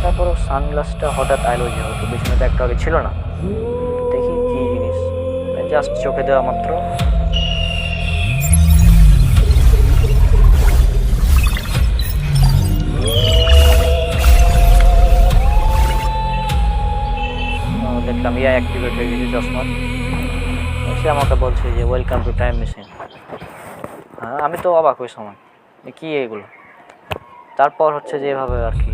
তারপর সানগ্লাসটা হঠাৎ আইলো, যেহেতু পিছনে তো একটু আগে ছিল না, দেখি কি জিনিস, জাস্ট চোখে দেওয়া মাত্র দেখলাম অ্যাক্টিভেট হয়ে গেছে চশমা। সে আমাকে বলছে যে ওয়েলকাম টু টাইম মেশিন। হ্যাঁ, আমি তো অবাক ওই সময়, কী এগুলো। তারপর হচ্ছে যে এভাবে আর কি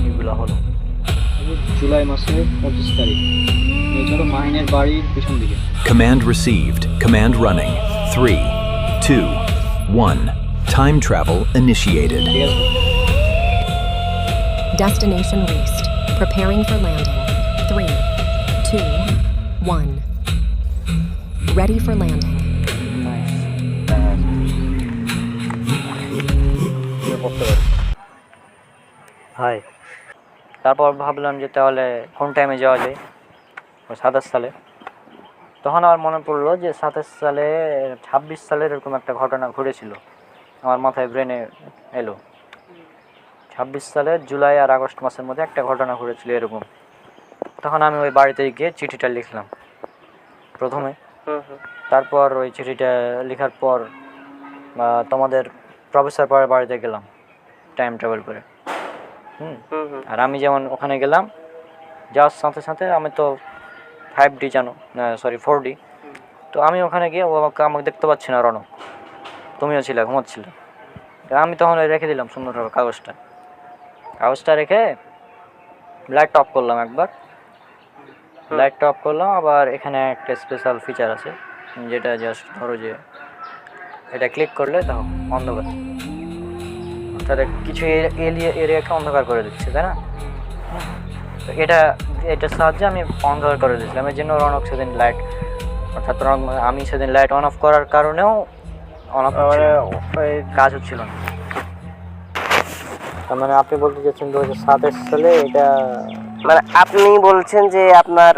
এগুলো হলো জুলাই মাসের 25 তারিখ। এছাড়া মাহিনের বাড়ির পিছন দিকে। Command received. Command running. 3, 2, 1. Time travel initiated. Destination reached. Preparing for landing. 3, 2, 1. Ready for landing. High. তারপর ভাবলাম যে তাহলে কোন টাইমে যাওয়া যায়, 27 সালে। তখন আমার মনে পড়লো যে 27 সালে 26 সালের এরকম একটা ঘটনা ঘটেছিল, আমার মাথায় ব্রেনে এলো। 26 সালের জুলাই আর আগস্ট মাসের মধ্যে একটা ঘটনা ঘটেছিল এরকম। তখন আমি ওই বাড়িতে গিয়ে চিঠিটা লিখলাম প্রথমে। তারপর ওই চিঠিটা লেখার পর তোমাদের প্রফেসর পরের বাড়িতে গেলাম টাইম ট্রাভেল করে। আর আমি যেমন ওখানে গেলাম, যাওয়ার সাথে সাথে আমি তো 5D জানো, 4D। তো আমি ওখানে গিয়ে আমাকে দেখতে পাচ্ছি না, রনক তুমিও ছিলে, ঘুমাচ্ছিলে। আমি তখন রেখে দিলাম সুন্দরভাবে কাগজটা রেখে লাইটটা অফ করলাম একবার। লাইটটা অফ করলাম, আবার এখানে একটা স্পেশাল ফিচার আছে যেটা জাস্ট ধরো যে এটা ক্লিক করলে দেখো অন্ধকার, তাহলে কিছু এরিয়াকে অন্ধকার করে দিচ্ছে, তাই না? তো এটার সাহায্যে আমি অন্ধকার করে দিয়েছিলাম, এর জন্য রনক সেদিন লাইট, অর্থাৎ আমি সেদিন লাইট অন অফ করার কারণেও অন অফ কাজ হচ্ছিল না। তার মানে আপনি বলতে চাচ্ছেন 2027 সালে এটা, মানে আপনি বলছেন যে আপনার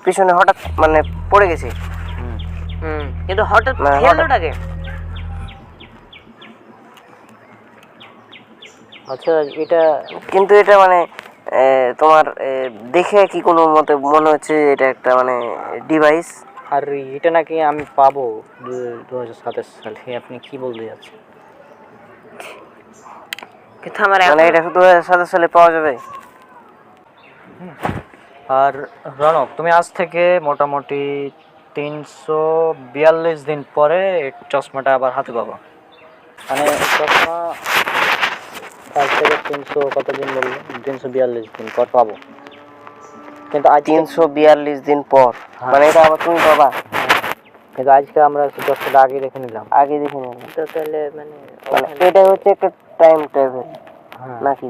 পিছনে হঠাৎ মানে পড়ে গেছে, কিন্তু হঠাৎ মানে খেলোটাকে আচ্ছা এটা কিন্তু এটা মানে তোমার দেখে কি কোনো মতে মনে হচ্ছে যে এটা একটা মানে ডিভাইস? আর এটা নাকি আমি পাবো 2027 সালে, আপনি কি বলতে যাচ্ছেন? কিন্তু আমার মানে এটা 2027 সালে পাওয়া যাবে? আর রনক, তুমি আজ থেকে মোটামুটি 342 দিন পরে চশমাটা আবার হাতে পাবো। মানে চশমা আজ থেকে 300 কত দিন বললো, 342 দিন পর পাবো। কিন্তু আজ 342 দিন পর মানে এটা আবার তুমি পাবা? কিন্তু আজকে আমরা চশমাটা আগে রেখে নিলাম। আগে দেখে নিলাম তো তাহলে মানে মানে এটা হচ্ছে একটা টাইম ট্রাভেল নাকি?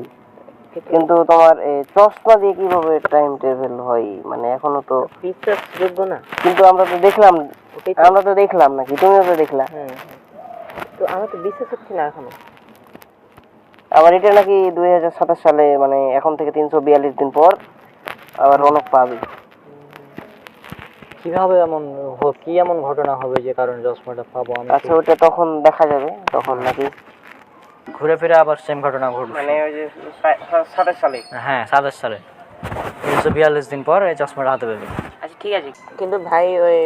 কিন্তু তোমার চশমা দিয়ে কিভাবে টাইম ট্রাভেল হয়? মানে এখনো তো বিশ্বাসযোগ্য না। কিন্তু আমরা তো দেখলাম নাকি, তুমিও তো দেখলা। তো আমার তো বিশ্বাস হচ্ছে না এখনো। আবার এটা নাকি 2027 সালে মানে এখন থেকে 342 দিন পর আবার রনক পাবে। কিভাবে কি এমন ঘটনা হবে যে কারণে চশমাটা পাবো আমি? আচ্ছা ওটা তখন দেখা যাবে, তখন নাকি ঘুরে ফিরে আবার সেম ঘটনা ঘটবে। মানে ওই যে 27 সালে, হ্যাঁ 27 সালে 342 দিন পর এই চশমাটা হাতে পাবে। আচ্ছা ঠিক আছে, কিন্তু ভাই ওই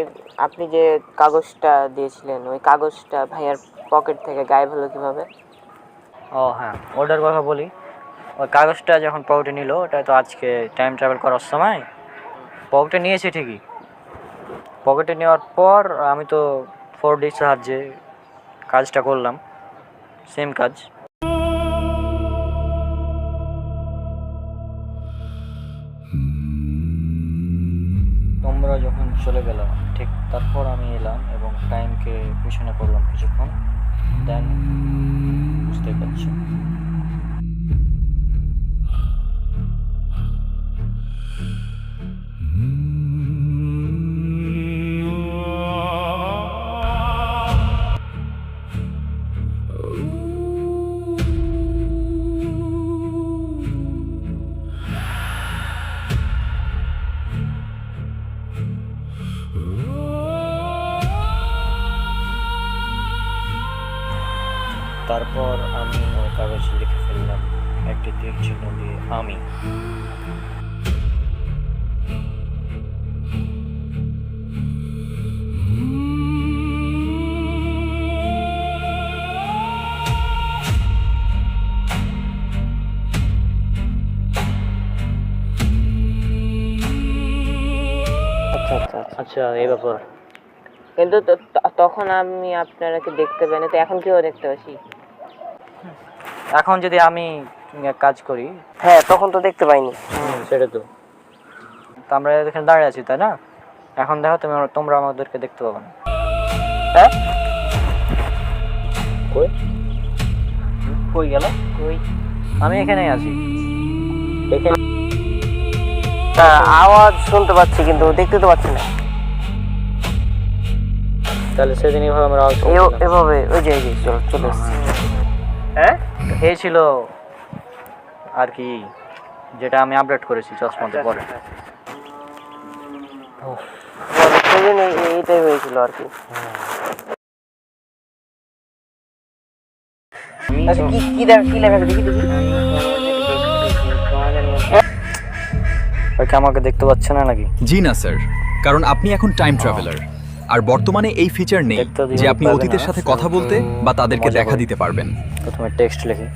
আপনি যে কাগজটা দিয়েছিলেন ওই কাগজটা ভাইয়ার পকেট থেকে গায়েব হলো কিভাবে? ও হ্যাঁ, ওটার কথা বলি। ওই কাগজটা যখন পকেটে নিল, ওটা তো আজকে টাইম ট্রাভেল করার সময় পকেটে নিয়েছি ঠিকই। পকেটে নেওয়ার পর আমি তো 4D সাহায্যে কাজটা করলাম, সেম কাজ। তোমরা যখন চলে গেলাম ঠিক তারপর আমি এলাম এবং টাইমকে পিছনে করলাম কিছুক্ষণ, দেন বুঝতে পারছি। তারপর আমি ওই কাগজে লিখে ফেললাম একটি তীর চিহ্ন দিয়ে আমি। আচ্ছা এই ব্যাপার। কিন্তু তখন আমি আপনারাকে দেখতে পাই না, তো এখন কিভাবে দেখতে পাচ্ছি? এখন যদি আমি কাজ করি, হ্যাঁ তখন তো দেখতে পাইনি। সেটা তো আমরা এখানে দাঁড়িয়ে আছি তাই না? এখন দেখো তোমরা আমাদেরকে দেখতে পাবে না। হ্যাঁ কই গেল? আমি এখানেই আছি। আওয়াজ শুনতে পাচ্ছি কিন্তু দেখতে তো পাচ্ছি না। তাহলে সেদিন এইভাবে আমরা এভাবে ওই যে চলে এসেছি। হ্যাঁ এই ছিল আর কি, যেটা আমি আপডেট করেছি চশমাতে পরে। সেদিন এইটাই হয়েছিল আর কি। আচ্ছা কি লেখা দেখি আমাকে দেখতে পাচ্ছে না নাকি? জি না স্যার, কারণ আপনি এখন টাইম ট্রাভেলার, আর বর্তমানে এই ফিচার নেই যে আপনি অতীতের সাথে কথা বলতে বা তাদেরকে দেখা দিতে পারবেন। প্রথমে টেক্সট লিখি।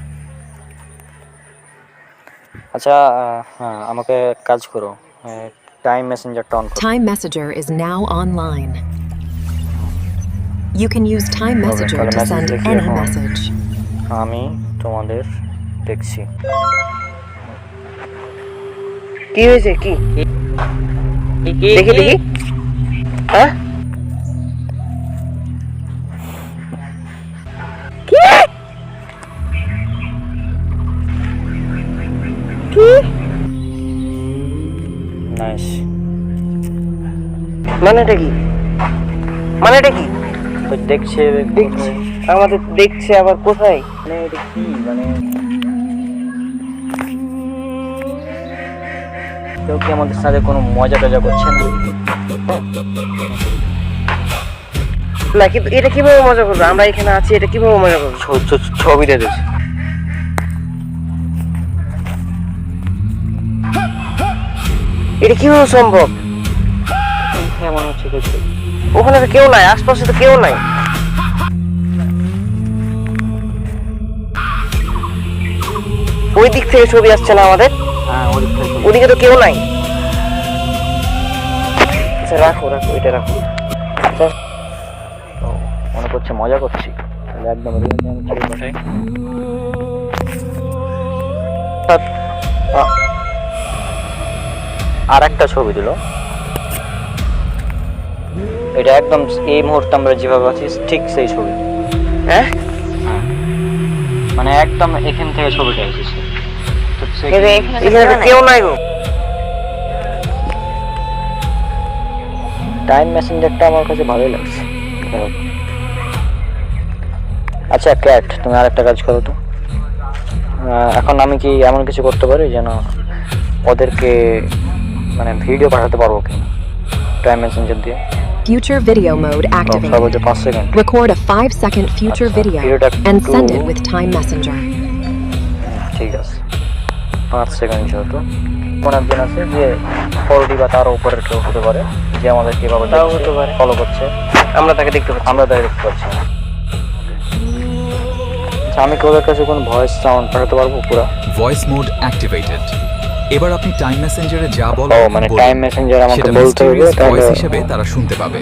আচ্ছা হ্যাঁ, আমাকে কাজ করো, টাইম মেসেঞ্জারটা অন করো। Time Messenger is now online. You can use Time Messenger to send any message. আমি তোমাদের দেখছি। কি হয়েছে? কি দেখি হ্যাঁ নাইস। মানেটা কি? মানেটা কি? তো দেখছে দেখছে আমাদের, দেখছে আবার কোথায়? মানে এটা কি মানে কেউ কি আমাদের সাথে কোনো মজা টজা করছে না? না কিন্তু এটা কিভাবে মজা করবে? আমরা এখানে আছি, এটা কিভাবে মজা করবে? ছবিটা দিয়েছে। এটা কিভাবে সম্ভব? হ্যাঁ মনে হচ্ছে দেখছি। ওখানে তো কেউ নাই, আশপাশে তো কেউ নাই। ওই দিক থেকে ছবি আসছে না আমাদের? হ্যাঁ ওদিক থেকে ছবি। ওদিকে তো কেউ নাই। আচ্ছা রাখো রাখো, এটা রাখো। তো মনে করছে মজা করছি, তাহলে একদম রিয়েল আমি ছবি পাঠাই। আর একটা ছবি দিল, এটা একদম এই মুহূর্তে আমরা যেভাবে আছি ঠিক সেই ছবি। হ্যাঁ মানে একদম এখান থেকে ছবিটা এসেছে। তো এখানে তো কেউ নাই গো। টাইম মেসেঞ্জারটা আমার কাছে ভালোই লাগছে। আচ্ছা ক্যাট, তুমি আর একটা কাজ করো তো। এখন আমি কি এমন কিছু করতে পারি যেন ওদেরকে মানে ভিডিও পাঠাতে পারবো কি টাইম মেসেঞ্জার দিয়ে? Future video mode activated. সর্বোচ্চ 5 second. Record a 5-second future আচ্ছা, video ভিডিওটা and একটু- send it with Time Messenger. ঠিক আছে, 5 সেকেন্ড যেহেতু কোন একজন আছে যে 40 বা তার উপরের কেউ হতে পারে যে আমাদের কিভাবে তাও হতে পারে। ফলো করছে, আমরা তাকে দেখতে পাচ্ছি। আমরা তাই দেখতে পাচ্ছি না। আচ্ছা, আমি কি ওদের কাছে কোনো ভয়েস সাউন্ড পাঠাতে পারবো পুরো? Voice mode activated. এবার আপনি টাইম মেসেঞ্জারে যা ও বলেন মানে বলুন। টাইম মেসেঞ্জার আমাকে সেটা বলতে হবে, মিস্টিরিয়াস তাহলে ভয়েস হিসেবে তারা শুনতে পাবে।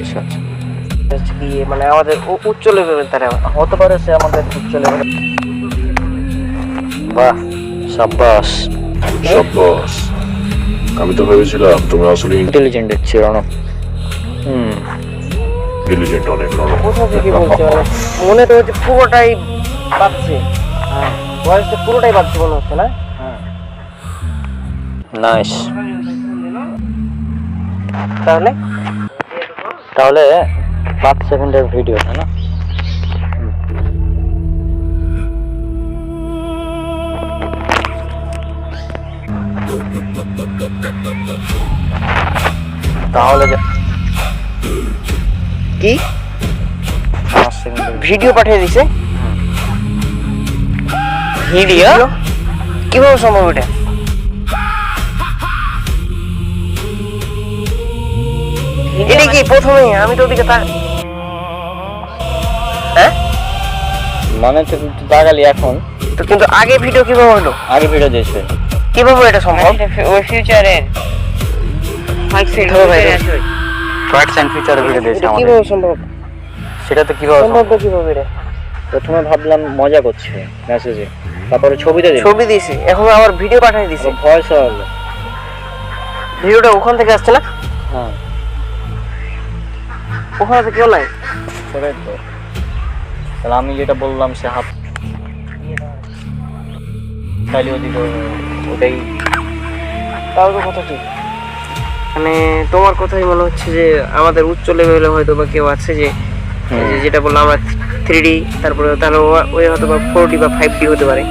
হচ্ছে কি মানে আমাদের উচ্চ লেভেলের তারা। হতে পারে সে আমাদের চলে যাবে। বাহ সাব্বাস, সাব্বাস। আমি তো ভেবেছিলাম তুমি আসলে ইন্টেলিজেন্ট দেখছি রণব। ইন্টেলিজেন্ট অনেক রণব। কোথা থেকে বলছে? মানে মনে তো হচ্ছে পুরোটাই বাজছে। হ্যাঁ ভয়েসটা পুরোটাই বাজছে মনে হচ্ছে না? নাইস। তাহলে তাহলে 5 সেকেন্ডের ভিডিও তাই না? তাহলে কি 5 সেকেন্ডের ভিডিও পাঠিয়ে দিছে? ভিডিও কিভাবে সম্ভব এটা? এটা কি প্রথমে? আমি তো ওদিকে হ্যাঁ মানে তো দাগালি এখন, তো কিন্তু আগে ভিডিও কিভাবে হলো? আগে ভিডিও দিয়েছে। কিভাবে এটা সম্ভব? ওই ফিউচারের ফ্যাক্টস এন্ড ফিচারের ভিডিও দিয়েছে এটা আমাদের। কিভাবে সম্ভব? সেটা তো কিভাবে সম্ভব? সম্ভবটা কিভাবে এটা? প্রথমে ভাবলাম মজা করছে মেসেজে, তারপরে ছবিতে দিল, ছবি দিয়েছে, এখন আবার ভিডিও পাঠিয়ে দিছে। ভয়েস হলো। ভিডিওটা ওখান থেকে আসছে না? হ্যাঁ ওখানে তো কেউ নাই। সেটাই তো। তাহলে আমি যেটা বললাম সে হাফ তাহলে ওদিকে ওটাই। তাও তো কথা ঠিক। মানে তোমার কথাই মনে হচ্ছে যে আমাদের উচ্চ লেভেলে হয়তো বা কেউ আছে যে যেটা বললাম আমরা 3D, তারপরে তাহলে ওই হয়তো বা 4D বা 5D হতে পারে।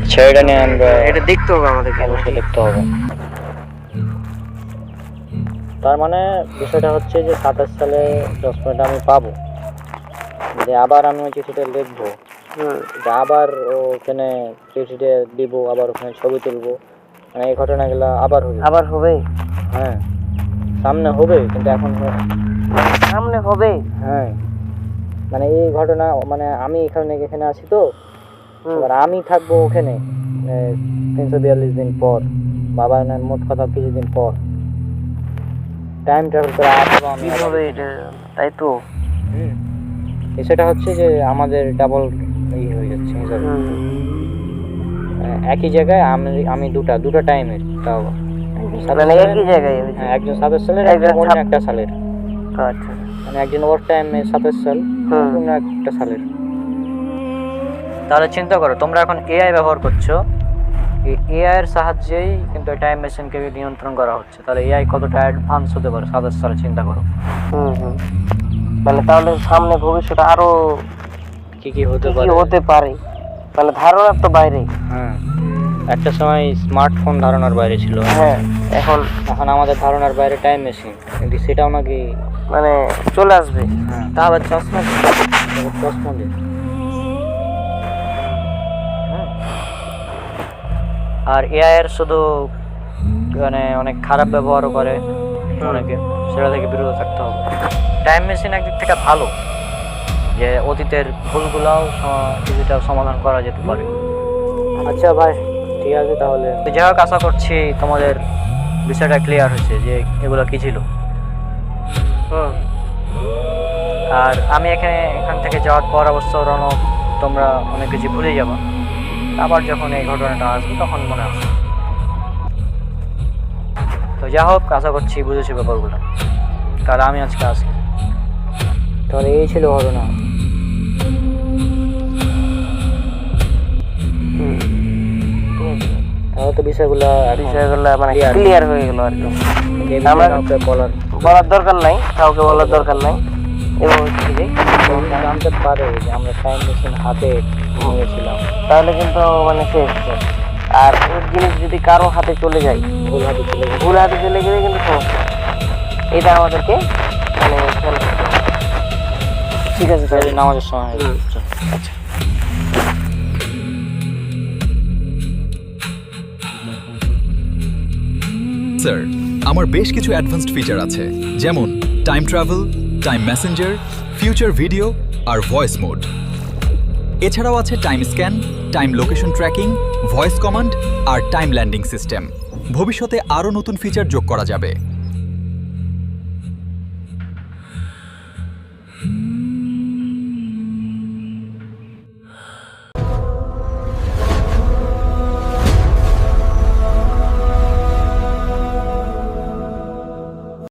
আচ্ছা এটা নিয়ে আমরা এটা দেখতে হবে আমাদেরকে। অবশ্যই দেখতে হবে। তার মানে বিষয়টা হচ্ছে যে 27 সালে 10 মিনিট আমি পাবো, যে আবার আমি ওই চিঠিটা লিখবো, যে আবার ওখানে চিঠিটা দিব, আবার ওখানে ছবি তুলবো, মানে এই ঘটনাগুলো আবার হবে। আবার হবে? হ্যাঁ সামনে হবে, কিন্তু এখন সামনে হবে? হ্যাঁ মানে এই ঘটনা মানে আমি এখানে আছি তো, এবার আমি থাকবো ওখানে 342 দিন পর, বাবা মোট কথা কিছুদিন পর টাইম ট্রাভেল করে আসবো আমি। কিভাবে এটা? তাই তো সেটা হচ্ছে যে আমাদের ডাবল হয়ে যাচ্ছে একই জায়গায় আমি দুটো টাইমের তাও মানে একই জায়গায় হ্যাঁ, একজন 27 সালের একজন একজন অন্য একটা সালের, আচ্ছা মানে একজন ওভার টাইমে 27 সাল অন্য একটা সালের। তাহলে চিন্তা করো তোমরা এখন এআই ব্যবহার করছো, এই এআই এর সাহায্যেই কিন্তু টাইম মেশিনকে নিয়ন্ত্রণ করা হচ্ছে। তাহলে এআই কতটা অ্যাডভান্স হতে পারে 27 সালে, চিন্তা করো। মানে তাহলে সামনে ভবিষ্যতে আরো কি হতে কি পারে হতে পারে, মানে ধারণার তো বাইরে। হ্যাঁ, একটা সময় স্মার্টফোন ধারণার বাইরে ছিল, হ্যাঁ এখন এখন আমাদের ধারণার বাইরে টাইম মেশিন, কিন্তু সেটাও নাকি মানে চলে আসবে। হ্যাঁ, তা আবার চশমা দিয়ে। আর এআই এর শুধু মানে অনেক খারাপ ব্যবহারও করে অনেকে, সেটা থেকে বিরত থাকতে হবে। টাইম মেশিন একদিক থেকে ভালো যে অতীতের ভুলগুলোও কিছুটা সমাধান করা যেতে পারে। আচ্ছা ভাই, ঠিক আছে তাহলে। যাই হোক, আশা করছি তোমাদের বিষয়টা ক্লিয়ার হয়েছে যে এগুলো কী ছিল। আর আমি এখান থেকে যাওয়ার পর অবশ্য রনক তোমরা অনেক কিছু ভুলে যাবো, আবার যখন এই ঘটনাটা আসবে তখন মনে আসবে। তো যা হোক, আশা করছি বুঝেছি ব্যাপারগুলো। তাহলে আমি আজকে আসি। তাহলে এই ছিল ঘটনা। তাহলে তো বিষয়গুলো মানে ক্লিয়ার হয়ে গেল আর কি। আমরা বলার দরকার নাই, কাউকে বলার দরকার নাই। এবং জানতে পারে যে আমরা টাইম মেশিন হাতে নিয়েছিলাম, তাহলে কিন্তু মানে শেষ। আর এই জিনিস যদি কারো হাতে চলে যায়, ভুল হাতে চলে গেলে কিন্তু সমস্যা। এটা আমাদেরকে মানে খেয়াল রাখতে হবে। ঠিক আছে, তাহলে নামাজের সময়। আচ্ছা। স্যার, আমার বেশ কিছু অ্যাডভান্সড ফিচার আছে, যেমন time travel, time messenger, future video আর ভয়েস মোড। এছাড়াও আছে time scan, time location tracking, voice command আর টাইম ল্যান্ডিং সিস্টেম। ভবিষ্যতে আরও নতুন ফিচার যোগ করা যাবে।